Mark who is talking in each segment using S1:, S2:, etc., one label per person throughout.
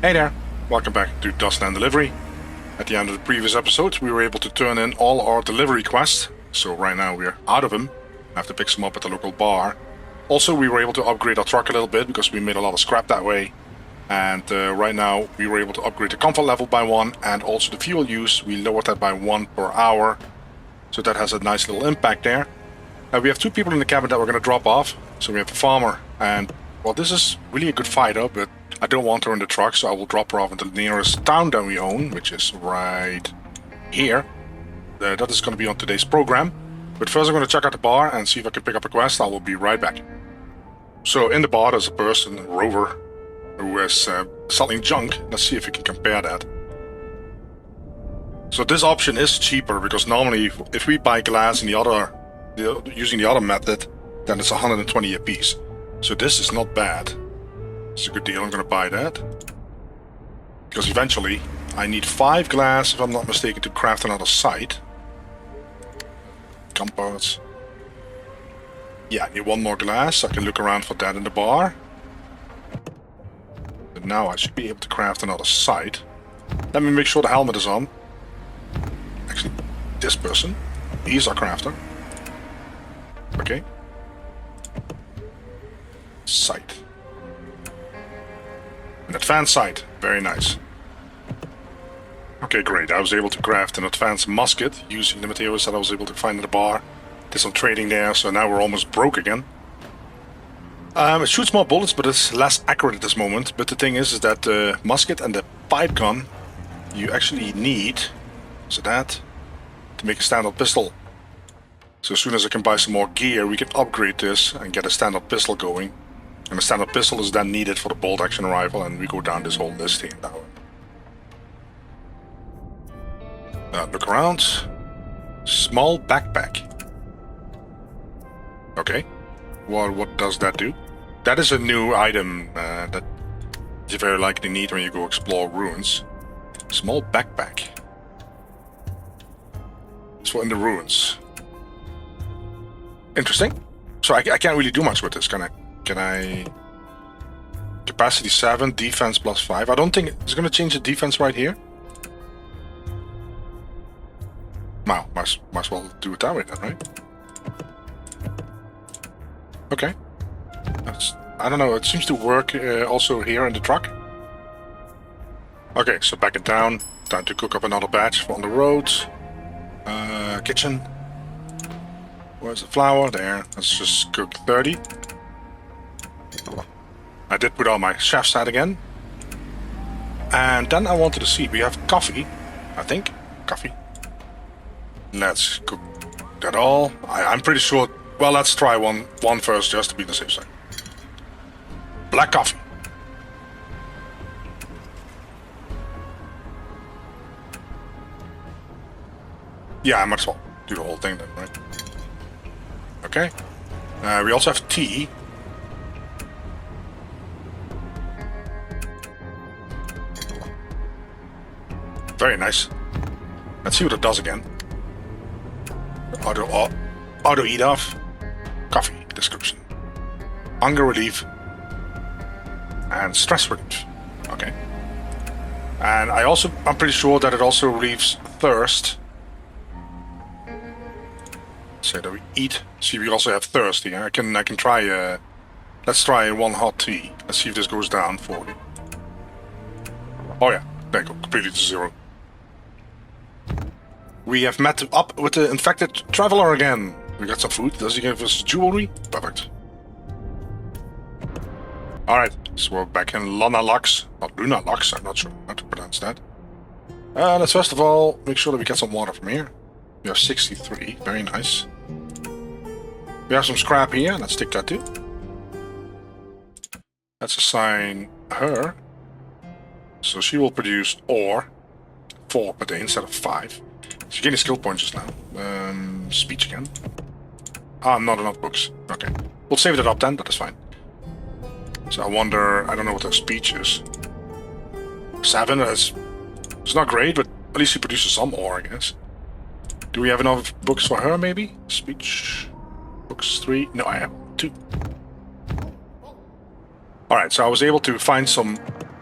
S1: Hey there, welcome back to Dustland Delivery. At the end of the previous episode, we were able to turn in all our delivery quests, so right now we're out of them. I have to pick some up at the local bar. Also, we were able to upgrade our truck a little bit because we made a lot of scrap that way. And right now we were able to upgrade the comfort level by 1, and also the fuel use, we lowered that by 1 per hour. So that has a nice little impact there. We have 2 people in the cabin that we're going to drop off. So we have the farmer, and well, this is really a good fighter, but I don't want her in the truck, so I will drop her off into the nearest town that we own, which is right here. That is going to be on today's program. But first I'm going to check out the bar and see if I can pick up a quest. I will be right back. So in the bar there's a person, a rover, who is selling junk. Let's see if we can compare that. So this option is cheaper, because normally if we buy glass in using the other method, then it's 120 a piece. So this is not bad. It's a good deal. I'm going to buy that. Because eventually I need 5 glass, if I'm not mistaken, to craft another site. Compounds. Yeah, I need 1 more glass. I can look around for that in the bar. But now I should be able to craft another site. Let me make sure the helmet is on. Actually, this person. He's our crafter. Okay. Site. An advanced sight. Very nice. Okay, great. I was able to craft an advanced musket using the materials that I was able to find in the bar. Did some trading there, so now we're almost broke again. It shoots more bullets, but it's less accurate at this moment. But the thing is that the musket and the pipe gun, you actually need, so that, to make a standard pistol. So as soon as I can buy some more gear, we can upgrade this and get a standard pistol going. And the standard pistol is then needed for the bolt action rifle, and we go down this whole list here now. Look around. Small backpack. Okay. What does that do? That is a new item that you very likely need when you go explore ruins. Small backpack. It's for in the ruins. Interesting. So I can't really do much with this, can I? Can I... Capacity 7, defense plus 5. I don't think it's going to change the defense right here. Wow, might as well do it that way then, right? Okay. I don't know, it seems to work also here in the truck. Okay, so back in town. Time to cook up another batch for on the road. Kitchen. Where's the flour? There. Let's just cook 30. I did put on my chef's hat again. And then I wanted to see, we have coffee, I think. Coffee. Let's cook that all. I'm pretty sure, well, let's try one first just to be on the safe side. Black coffee. Yeah, I might as well do the whole thing then, right? Okay. We also have tea. Very nice. Let's see what it does again. Auto eat off. Coffee description. Hunger relief. And stress relief. Okay. And I'm pretty sure that it also relieves thirst. Say that we eat. See, we also have thirst here. I can try. Let's try 1 hot tea. Let's see if this goes down for you. Oh yeah, there you go. Completely to 0. We have met up with the infected traveler again. We got some food. Does he give us jewelry? Perfect. Alright, so we're back in Lux. Not Luna Lux, I'm not sure how to pronounce that. Let's first of all make sure that we get some water from here. We have 63, very nice. We have some scrap here, let's take that too. Let's assign her. So she will produce ore. 4 per day instead of 5. She's getting skill points just now. Speech again. Ah, not enough books. Okay. We'll save that up then, that is fine. So I wonder, I don't know what her speech is. 7, it's not great, but at least she produces some ore, I guess. Do we have enough books for her, maybe? Speech. Books 3. No, I have 2. Alright, so I was able to find some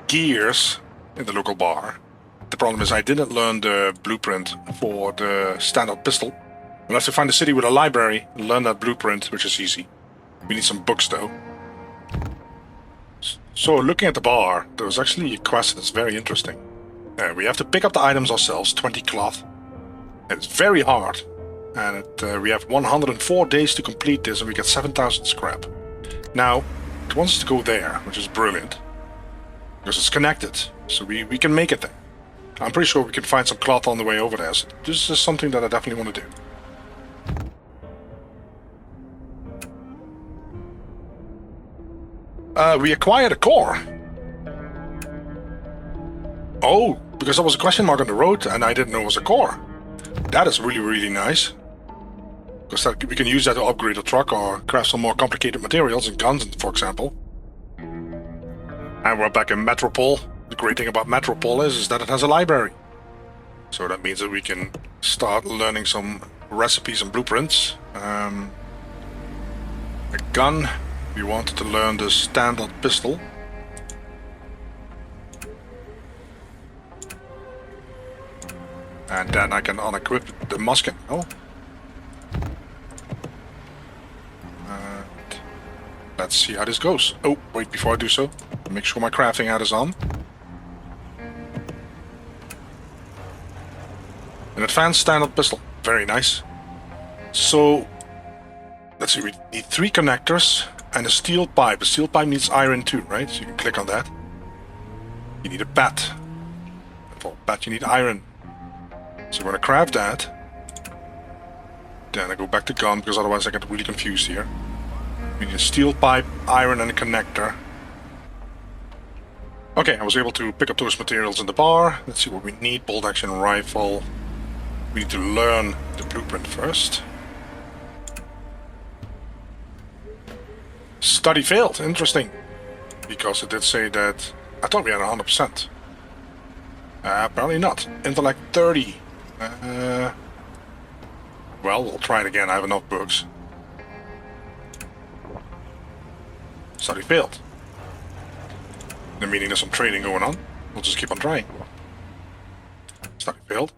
S1: gears in the local bar. The problem is I didn't learn the blueprint for the standard pistol. We'll have to find a city with a library and learn that blueprint, which is easy. We need some books though. So looking at the bar, there was actually a quest that's very interesting. We have to pick up the items ourselves, 20 cloth. It's very hard. And we have 104 days to complete this and we get 7,000 scrap. Now, it wants us to go there, which is brilliant. Because it's connected, so we can make it there. I'm pretty sure we can find some cloth on the way over there, so this is something that I definitely want to do. We acquired a core. Oh, because there was a question mark on the road and I didn't know it was a core. That is really, really nice. Because we can use that to upgrade a truck or craft some more complicated materials and guns, for example. And we're back in Metropole. The great thing about Metropole is that it has a library. So that means that we can start learning some recipes and blueprints. A gun. We wanted to learn the standard pistol. And then I can unequip the musket now. And let's see how this goes. Oh, wait, before I do so, make sure my crafting hat is on. An advanced standard pistol. Very nice. So, let's see, we need 3 connectors and a steel pipe. A steel pipe needs iron too, right? So you can click on that. You need a bat. For a bat you need iron. So we're going to craft that. Then I go back to gun, because otherwise I get really confused here. We need a steel pipe, iron and a connector. Okay, I was able to pick up those materials in the bar. Let's see what we need. Bolt action rifle. We need to learn the blueprint first. Study failed. Interesting. Because it did say that... I thought we had 100%. Apparently not. Intellect 30. Well, we'll try it again. I have enough books. Study failed. Meaning there's some trading going on. We'll just keep on trying. Study failed.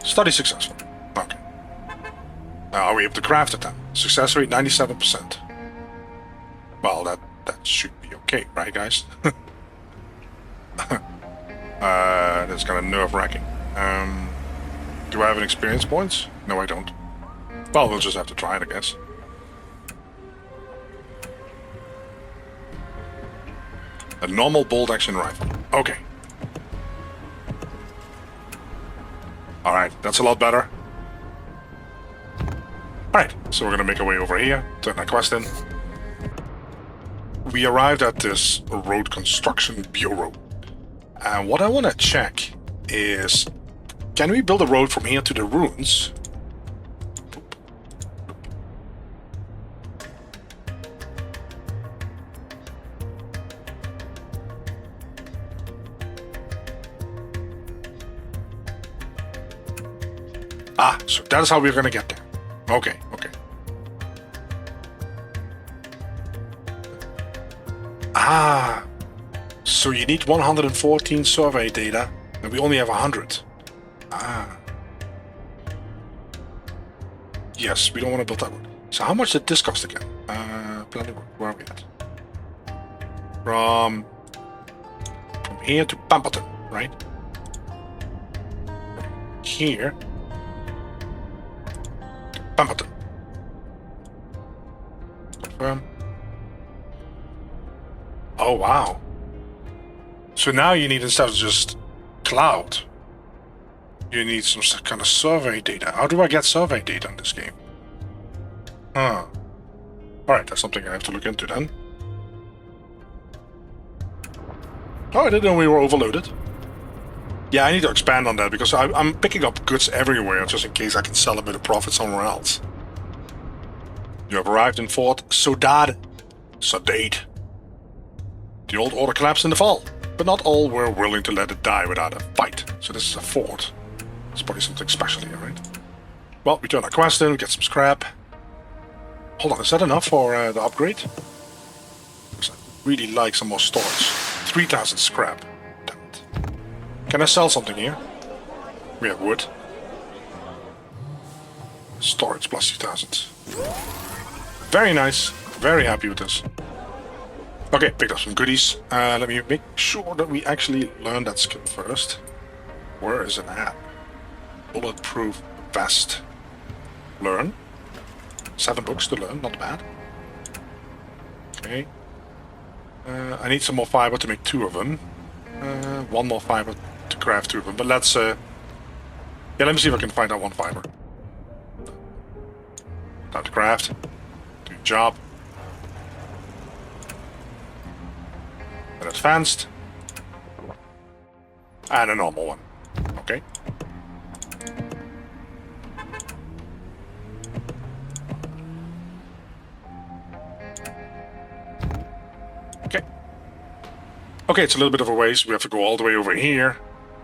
S1: Study successful. Okay. Now are we able to craft it then? Success rate 97%. Well, that should be okay, right guys? That's kind of nerve-wracking. Do I have an experience points? No, I don't. Well, we'll just have to try it, I guess. A normal bolt action rifle. Okay. Alright, that's a lot better. Alright, so we're gonna make our way over here, turn that quest in. We arrived at this road construction bureau. And what I want to check is, can we build a road from here to the ruins? Ah, so that is how we're gonna get there. Okay, okay. Ah, so you need 114 survey data, and we only have 100. Ah. Yes, we don't want to build that one. So how much did this cost again? Planning, where are we at? From here to Pamperton, right? Here. Pamperton. Confirm. Oh wow. So now you need, instead of just cloud, you need some kind of survey data. How do I get survey data in this game? Huh. Alright, that's something I have to look into then. Oh, I didn't know we were overloaded. Yeah, I need to expand on that because I'm picking up goods everywhere just in case I can sell a bit of profit somewhere else. You have arrived in Fort Sodade. Sodade. The old order collapsed in the fall, but not all were willing to let it die without a fight. So this is a fort. It's probably something special here, right? Well, we turn our quest in, we get some scrap. Hold on, is that enough for the upgrade? Because I really like some more storage. 3,000 scrap. Damn it. Can I sell something here? We have wood. Storage plus 2,000. Very nice. Very happy with this. Okay, picked up some goodies. Let me make sure that we actually learn that skill first. Where is it at? Bulletproof vest. Learn. 7 books to learn, not bad. Okay. I need some more fiber to make 2 of them. 1 more fiber to craft 2 of them. But let's... yeah, let me see if I can find out 1 fiber. Time to craft. Do your job. An advanced. And a normal one. Okay. Okay. Okay, it's a little bit of a ways. We have to go all the way over here.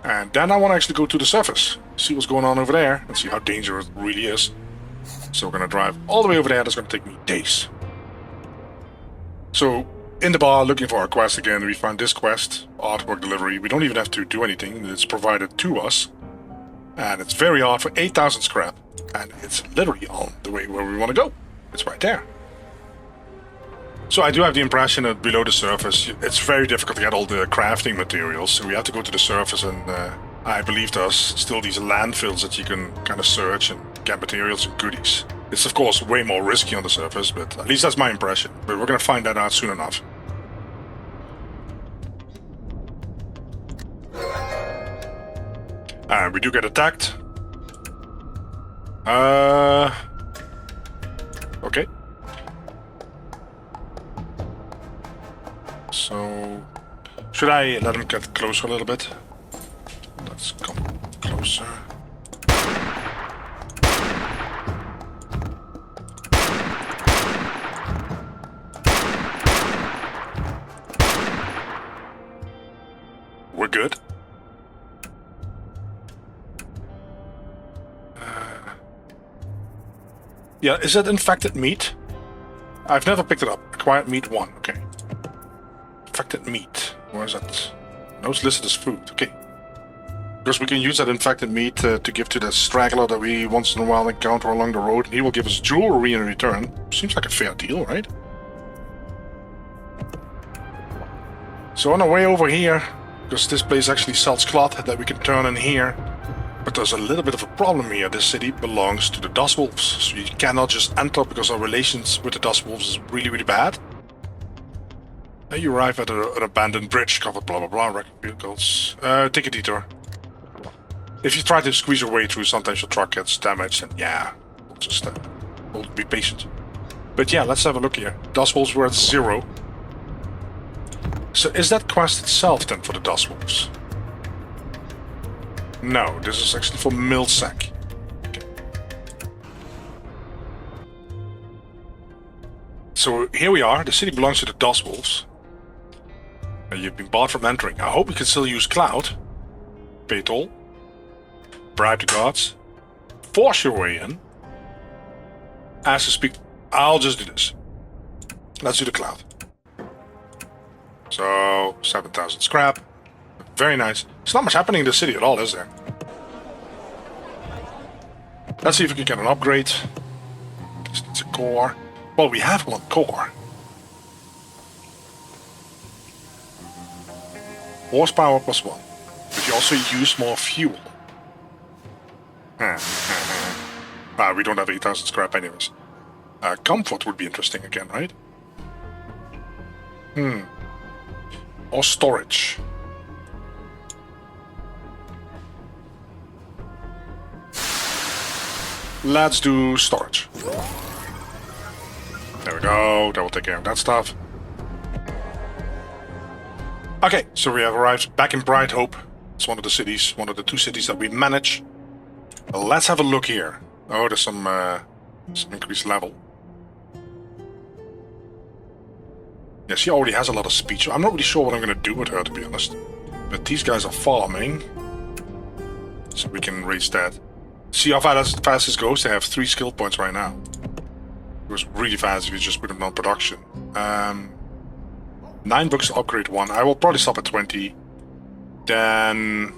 S1: And then I want to actually go to the surface. See what's going on over there. And see how dangerous it really is. So we're going to drive all the way over there. That's going to take me days. So, in the bar, looking for our quest again, we find this quest, artwork delivery. We don't even have to do anything. It's provided to us. And it's very hard for 8,000 scrap. And it's literally on the way where we want to go. It's right there. So I do have the impression that below the surface, it's very difficult to get all the crafting materials. So we have to go to the surface, and I believe there's still these landfills that you can kind of search and get materials and goodies. It's of course way more risky on the surface, but at least that's my impression. But we're going to find that out soon enough. And we do get attacked. Okay. So, should I let him get closer a little bit? Let's come closer. We're good. Yeah, is that infected meat? I've never picked it up. Acquired meat 1, okay. Infected meat. Where is that? No, it's listed as food. Okay. Because we can use that infected meat to give to the straggler that we once in a while encounter along the road. And he will give us jewelry in return. Seems like a fair deal, right? So on our way over here, because this place actually sells cloth that we can turn in here. But there's a little bit of a problem here. This city belongs to the Dustwolves. So you cannot just enter because our relations with the Dustwolves is really, really bad. You arrive at an abandoned bridge covered blah blah blah, wrecked vehicles. Take a detour. If you try to squeeze your way through, sometimes your truck gets damaged, and yeah, we'll just we'll be patient. But yeah, let's have a look here. Dustwolves were at 0. So is that quest itself then for the Dustwolves? No, this is actually for Milsack. Okay. So here we are. The city belongs to the Dustwolves. You've been barred from entering. I hope we can still use Cloud. Pay toll. Bribe the guards. Force your way in. As to speak, I'll just do this. Let's do the Cloud. So, 7,000 scrap. Very nice. There's not much happening in the city at all, is there? Let's see if we can get an upgrade. It's a core. Well, we have 1 core. Horsepower plus 1. But you also use more fuel. We don't have 8,000 scrap anyways. Comfort would be interesting again, right? Or storage. Let's do storage. There we go. That will take care of that stuff. Okay, so we have arrived back in Bright Hope. It's one of the cities, one of the 2 cities that we manage. Let's have a look here. Oh, there's some increased level. Yeah, she already has a lot of speech. I'm not really sure what I'm going to do with her, to be honest. But these guys are farming. So we can raise that. See how fast this goes? They have 3 skill points right now. It goes really fast if you just put them on production. 9 books to upgrade 1. I will probably stop at 20. Then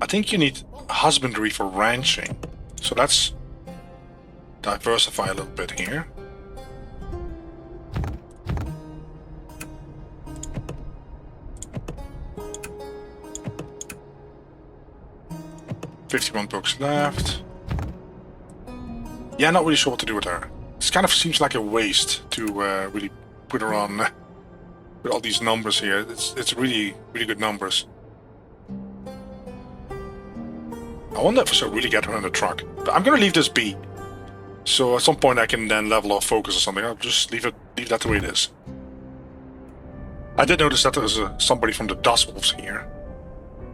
S1: I think you need husbandry for ranching. So let's diversify a little bit here. $51 books left. Yeah, not really sure what to do with her. This kind of seems like a waste to really put her on with all these numbers here. It's really good numbers. I wonder if I should really get her in the truck. But I'm gonna leave this be. So at some point I can then level off focus or something. I'll just leave that the way it is. I did notice that there's somebody from the Dust Wolves here.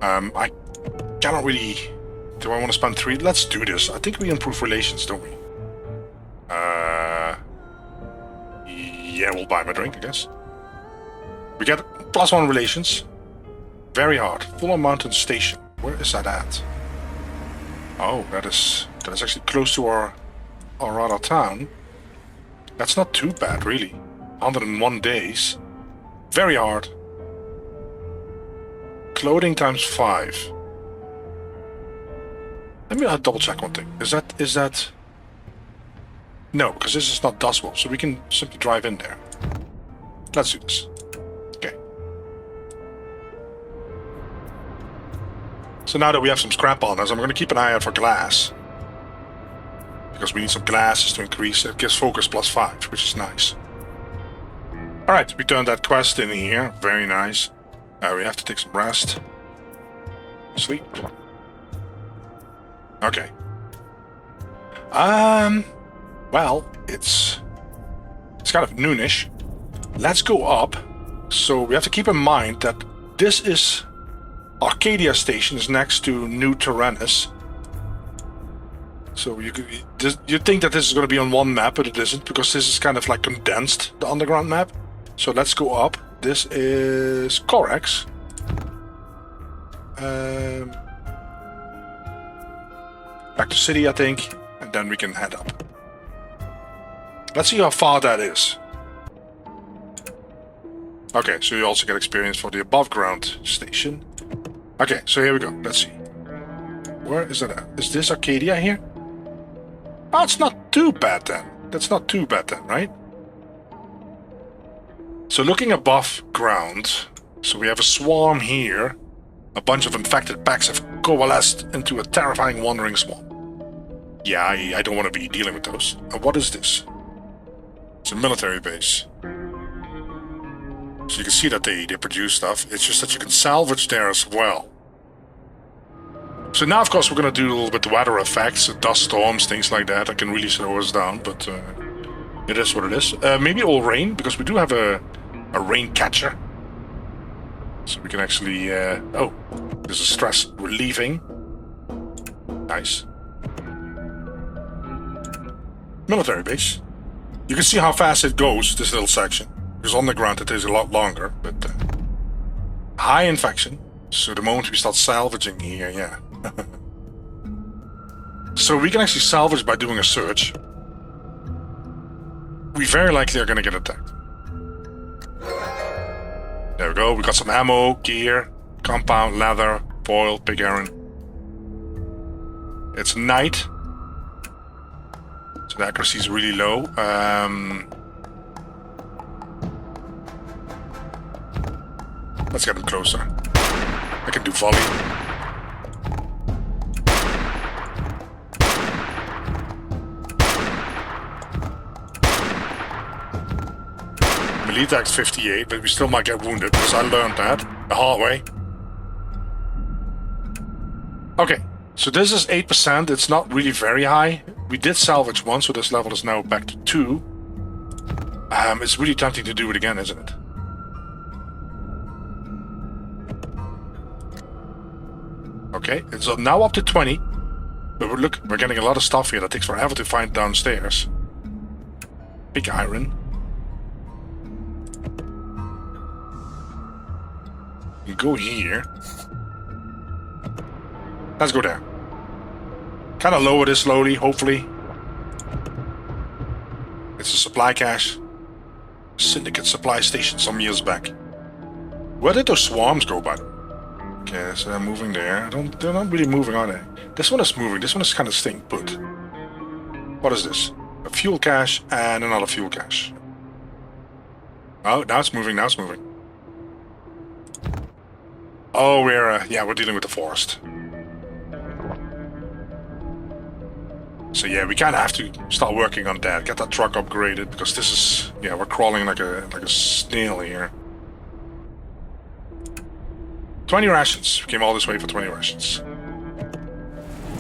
S1: I cannot really. Do I want to spend 3? Let's do this. I think we improve relations, don't we? Yeah, we'll buy my drink, I guess. We get +1 relations. Very hard. Full Mountain Station. Where is that at? Oh, that is actually close to our other town. That's not too bad, really. 101 days. Very hard. Clothing ×5. Let me double check one thing. Is that... No, because this is not Dust Wolf, so we can simply drive in there. Let's do this. Okay. So now that we have some scrap on us, I'm going to keep an eye out for glass. Because we need some glasses to increase. It gives focus +5, which is nice. Alright, we turned that quest in here. Very nice. We have to take some rest. Sleep. Okay. Well, it's kind of noonish. Let's go up. So we have to keep in mind that this is Arcadia Station is next to New Tyrannus. So you think that this is going to be on one map, but it isn't, because this is kind of like condensed, the underground map. So let's go up. This is Corax. Back to city, I think, and then we can head up. Let's see how far that is. Okay, so you also get experience for the above ground station. Okay, so here we go. Let's see. Where is that at? Is this Arcadia here? Oh, it's not too bad then. That's not too bad then, right? So looking above ground, so we have a swarm here. A bunch of infected packs have coalesced into a terrifying wandering swarm. Yeah, I don't want to be dealing with those. And what is this? It's a military base. So you can see that they produce stuff. It's just that you can salvage there as well. So now, of course, we're going to do a little bit of weather effects, dust storms, things like that. That can really slow us down, but it is what it is. Maybe it will rain, because we do have a rain catcher. So we can actually... oh, there's a stress relieving. Nice. Military base. You can see how fast it goes, this little section. Because on the ground it is a lot longer, but... high infection. So the moment we start salvaging here, yeah. So we can actually salvage by doing a search. We very likely are going to get attacked. There we go, we got some ammo, gear, compound, leather, foil, pig iron. It's night. So the accuracy is really low. Let's get him closer. I can do volley. Melee attack's 58, but we still might get wounded, because I learned that the hard way. Okay, so this is 8%. It's not really very high. We did salvage one, so this level is now back to 2. It's really tempting to do it again, isn't it? Okay, it's now up to 20. But look, we're getting a lot of stuff here that takes forever to find downstairs. Big iron. You go here. Let's go there. Kind of lower this slowly, hopefully. It's a supply cache. Syndicate supply station some years back. Where did those swarms go, by the way? Okay, so they're moving there. They're not really moving, are they? This one is moving. This one is kind of staying put. What is this? A fuel cache and another fuel cache. Oh, now it's moving. Now it's moving. Oh, we're dealing with the forest. So yeah, we kind of have to start working on that. Get that truck upgraded because this is we're crawling like a snail here. 20 rations. We came all this way for 20 rations.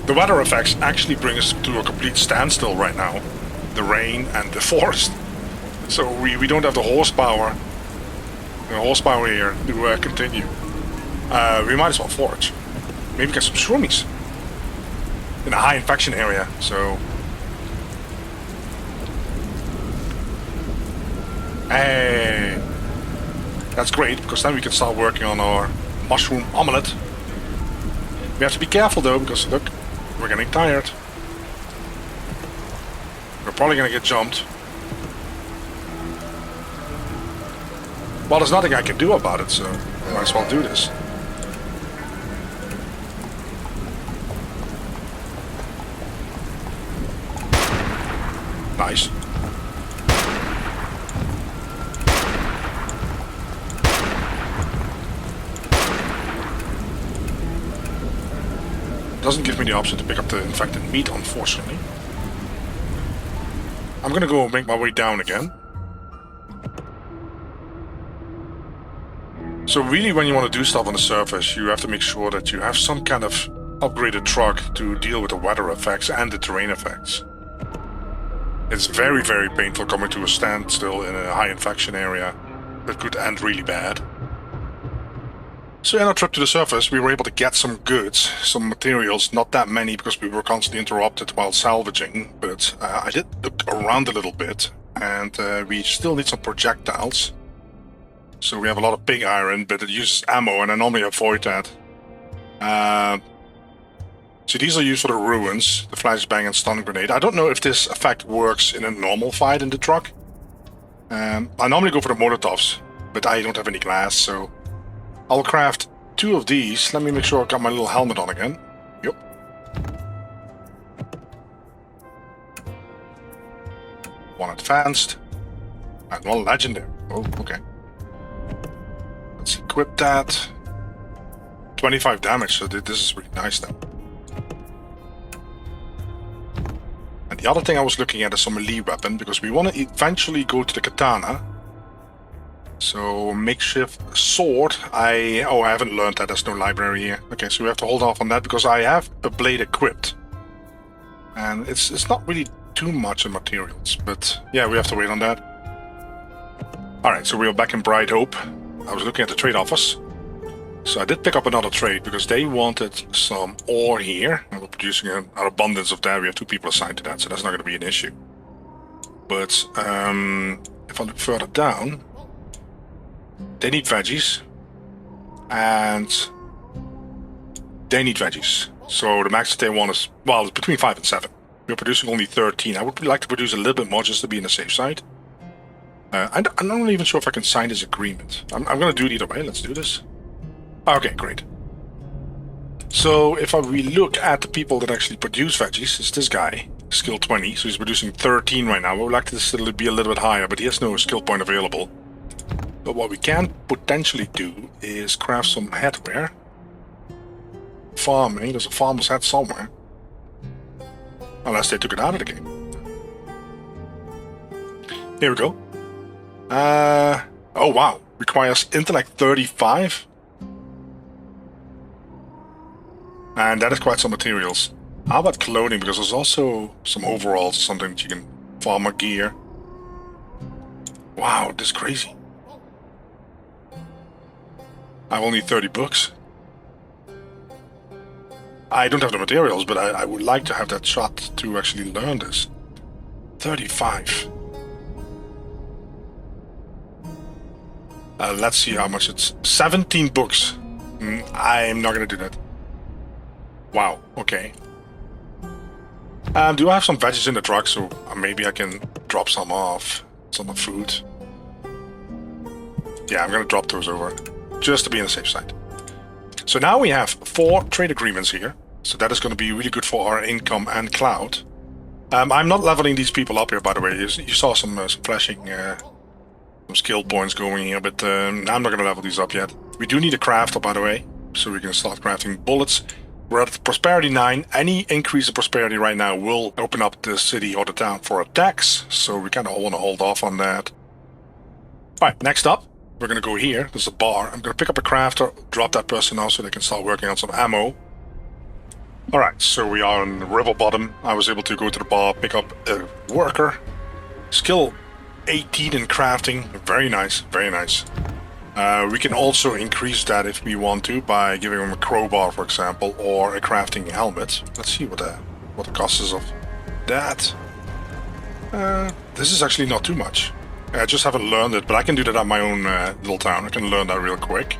S1: The weather effects actually bring us to a complete standstill right now. The rain and the forest. So we don't have the horsepower. Here to continue. We might as well forage. Maybe get some shroomies. In a high infection area, so... Hey! That's great, because then we can start working on our mushroom omelette. We have to be careful though, because look, we're getting tired. We're probably gonna get jumped. Well, there's nothing I can do about it, so I might as well do this. Nice. Doesn't give me the option to pick up the infected meat, unfortunately. I'm gonna go make my way down again. So really, when you want to do stuff on the surface, you have to make sure that you have some kind of upgraded truck to deal with the weather effects and the terrain effects. It's very, very painful coming to a standstill in a high infection area that could end really bad. So in our trip to the surface, we were able to get some goods, some materials, not that many because we were constantly interrupted while salvaging, but I did look around a little bit, and we still need some projectiles. So we have a lot of pig iron, but it uses ammo, and I normally avoid that. So these are used for the ruins, the flashbang and stun grenade. I don't know if this effect works in a normal fight in the truck. I normally go for the Molotovs, but I don't have any glass, so I'll craft 2 of these. Let me make sure I got my little helmet on again. Yep. One advanced, and one legendary. Oh, okay. Let's equip that. 25 damage, so this is really nice then. And the other thing I was looking at is some melee weapon, because we want to eventually go to the katana. So, makeshift sword. I haven't learned that, there's no library here. Okay, so we have to hold off on that, because I have a blade equipped. And it's not really too much in materials, but yeah, we have to wait on that. Alright, so we are back in Bright Hope. I was looking at the trade office. So I did pick up another trade because they wanted some ore here. And we're producing an abundance of that. We have 2 people assigned to that, so that's not going to be an issue. But if I look further down, they need veggies. And they need veggies. So the max that they want is, well, it's between 5 and 7. We're producing only 13. I would like to produce a little bit more just to be on the safe side. I'm not even sure if I can sign this agreement. I'm going to do it either way. Let's do this. Okay, great. So if we look at the people that actually produce veggies, it's this guy, skill 20. So he's producing 13 right now. I would like this to be a little bit higher, but he has no skill point available. But what we can potentially do is craft some headwear. Farming. There's a farmer's hat somewhere. Unless they took it out of the game. Here we go. Oh wow. Requires intellect 35. And that is quite some materials. How about clothing? Because there's also some overalls, something that you can farmer gear. Wow, this is crazy. I have only 30 books. I don't have the materials, but I would like to have that shot to actually learn this. 35. Let's see how much it's. 17 books. I'm not going to do that. Wow, okay. Do I have some veggies in the truck, so maybe I can drop some off. Some food. Yeah, I'm going to drop those over, just to be on the safe side. So now we have 4 trade agreements here. So that is going to be really good for our income and cloud. I'm not leveling these people up here, by the way. You saw some flashing some skill points going here, but I'm not going to level these up yet. We do need a crafter, by the way, so we can start crafting bullets. We're at prosperity 9. Any increase in prosperity right now will open up the city or the town for attacks, so we kind of want to hold off on that. Alright, next up, we're going to go here. There's a bar. I'm going to pick up a crafter, drop that person off so they can start working on some ammo. Alright, so we are on the river bottom. I was able to go to the bar, pick up a worker. Skill 18 in crafting. Very nice, very nice. We can also increase that if we want to by giving them a crowbar, for example, or a crafting helmet. Let's see what the cost is of that. This is actually not too much. I just haven't learned it, but I can do that at my own little town. I can learn that real quick.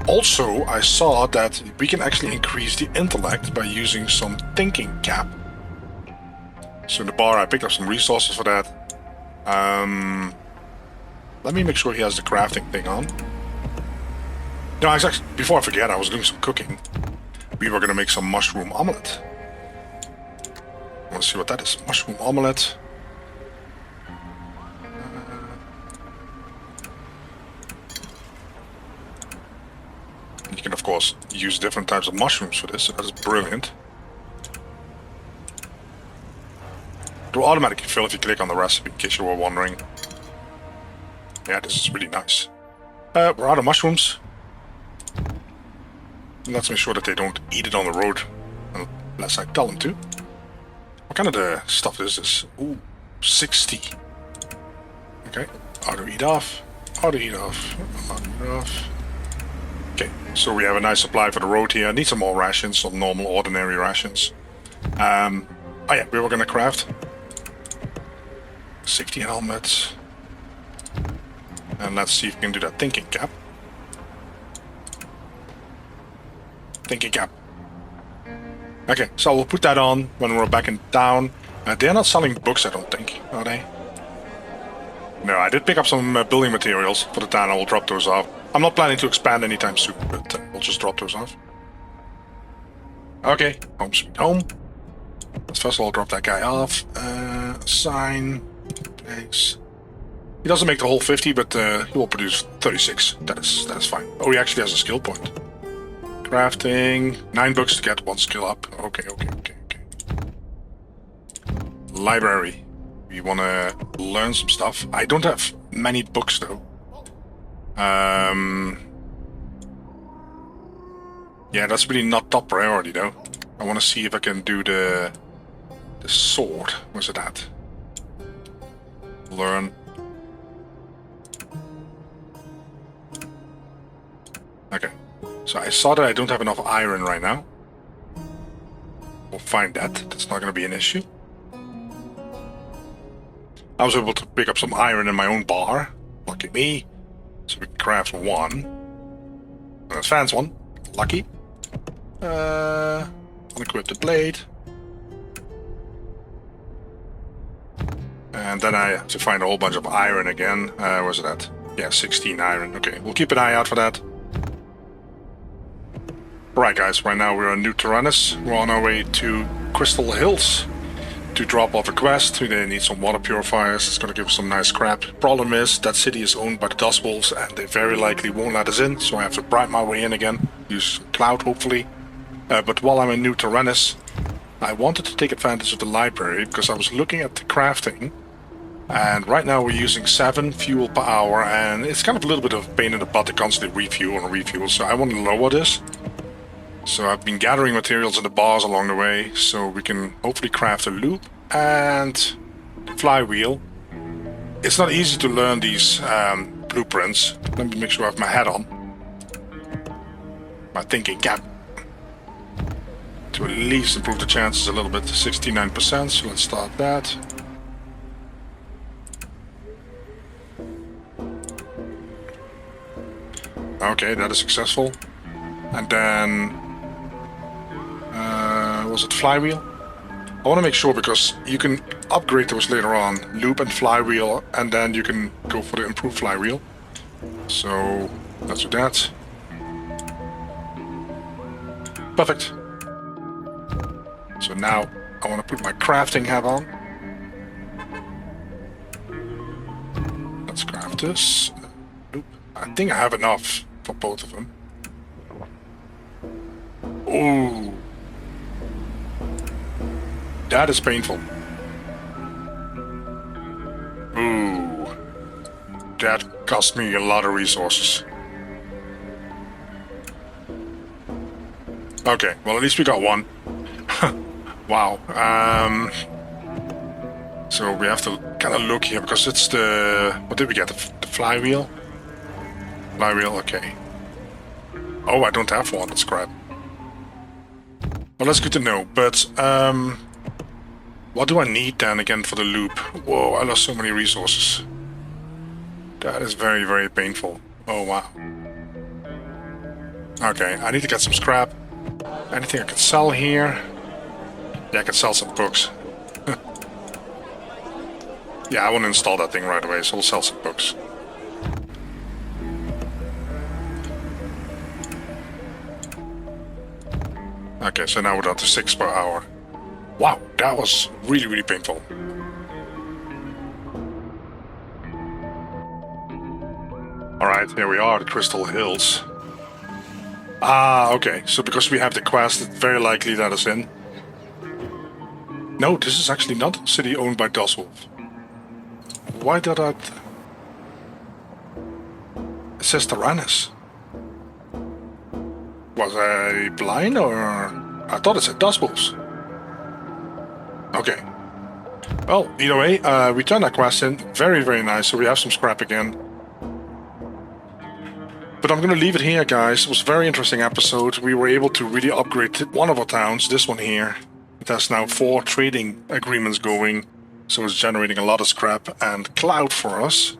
S1: Also, I saw that we can actually increase the intellect by using some thinking cap. So in the bar, I picked up some resources for that. Let me make sure he has the crafting thing on. No, actually, before I forget, I was doing some cooking. We were going to make some mushroom omelette. I want to see what that is. Mushroom omelette. You can, of course, use different types of mushrooms for this, so that is brilliant. It will automatically fill if you click on the recipe, in case you were wondering. Yeah, this is really nice. We're out of mushrooms. Let's make sure that they don't eat it on the road, unless I tell them to. What kind of stuff is this? Ooh, 60. Okay, auto eat off, auto eat off, auto eat off. Okay, so we have a nice supply for the road here. I need some more rations, some normal, ordinary rations. Oh yeah, we were gonna craft safety helmets. And let's see if we can do that thinking cap. Thinking cap. Okay, so we'll put that on when we're back in town. They're not selling books, I don't think, are they? No, I did pick up some building materials for the town. I will drop those off. I'm not planning to expand anytime soon, but we'll just drop those off. Okay, home sweet home. Let's first of all drop that guy off. Sign. Thanks. He doesn't make the whole 50, but he will produce 36. That is fine. Oh, he actually has a skill point. Crafting. 9 books to get 1 skill up. Okay. Library. We want to learn some stuff. I don't have many books, though. Yeah, that's really not top priority, though. I want to see if I can do the sword. Where's it at? Learn. Okay, so I saw that I don't have enough iron right now. We'll find that. That's not going to be an issue. I was able to pick up some iron in my own bar. Lucky me. So we can craft 1. And advance 1. Lucky. Unequip the blade. And then I have to find a whole bunch of iron again. Where's it at? Yeah, 16 iron. Okay, we'll keep an eye out for that. Right guys, right now we're on New Tyrannus. We're on our way to Crystal Hills to drop off a quest. They need some water purifiers. It's going to give us some nice crap. Problem is, that city is owned by the Dust Wolves and they very likely won't let us in, so I have to bribe my way in again. Use Cloud, hopefully. But while I'm in New Tyrannus, I wanted to take advantage of the library because I was looking at the crafting. And right now we're using 7 fuel per hour, and it's kind of a little bit of a pain in the butt to constantly refuel, so I want to lower this. So I've been gathering materials in the bars along the way, so we can hopefully craft a loop and flywheel. It's not easy to learn these blueprints. Let me make sure I have my hat on. My thinking cap. To at least improve the chances a little bit, 69%, so let's start that. Okay, that is successful. And then... was it flywheel? I want to make sure because you can upgrade those later on. Loop and flywheel, and then you can go for the improved flywheel. So let's do that. Perfect. So now I want to put my crafting hat on. Let's craft this. Nope. I think I have enough for both of them. Ooh. That is painful. Ooh. That cost me a lot of resources. Okay, well at least we got one. Wow. So we have to kind of look here because it's the... What did we get? The flywheel? Flywheel, okay. Oh, I don't have one. That's crap. Well, that's good to know. But what do I need then again for the loop? Whoa, I lost so many resources. That is very, very painful. Oh, wow. Okay, I need to get some scrap. Anything I can sell here? Yeah, I can sell some books. Yeah, I want to install that thing right away, so we'll sell some books. Okay, so now we're down to 6 per hour. Wow, that was really, really painful. Alright, here we are, the Crystal Hills. Ah, okay, so because we have the quest, it's very likely that is in. No, this is actually not a city owned by Dustwolf. Why did that... It says Tyrannus. Was I blind or... I thought it said Dustwolves. Okay. Well, either way, we turned that quest in. Very, very nice, so we have some scrap again. But I'm going to leave it here, guys. It was a very interesting episode. We were able to really upgrade one of our towns, this one here. It has now 4 trading agreements going, so it's generating a lot of scrap and cloud for us.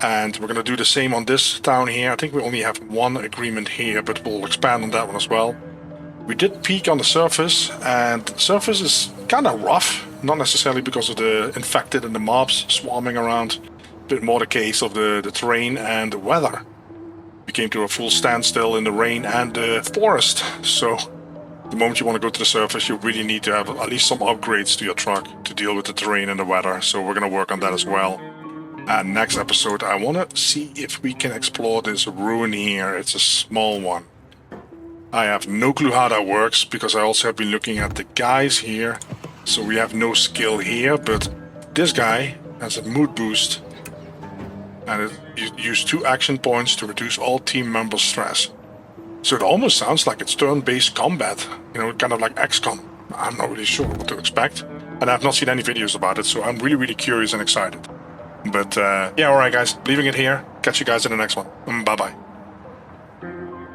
S1: And we're going to do the same on this town here. I think we only have 1 agreement here, but we'll expand on that one as well. We did peek on the surface, and the surface is kind of rough. Not necessarily because of the infected and the mobs swarming around, but more the case of the terrain and the weather. We came to a full standstill in the rain and the forest, so the moment you want to go to the surface, you really need to have at least some upgrades to your truck to deal with the terrain and the weather, so we're going to work on that as well. And next episode, I want to see if we can explore this ruin here. It's a small one. I have no clue how that works, because I also have been looking at the guys here, so we have no skill here, but this guy has a mood boost, and you use 2 action points to reduce all team members' stress. So it almost sounds like it's turn-based combat, you know, kind of like XCOM. I'm not really sure what to expect, and I've not seen any videos about it, so I'm really, really curious and excited. But yeah, alright guys, leaving it here. Catch you guys in the next one. Bye-bye.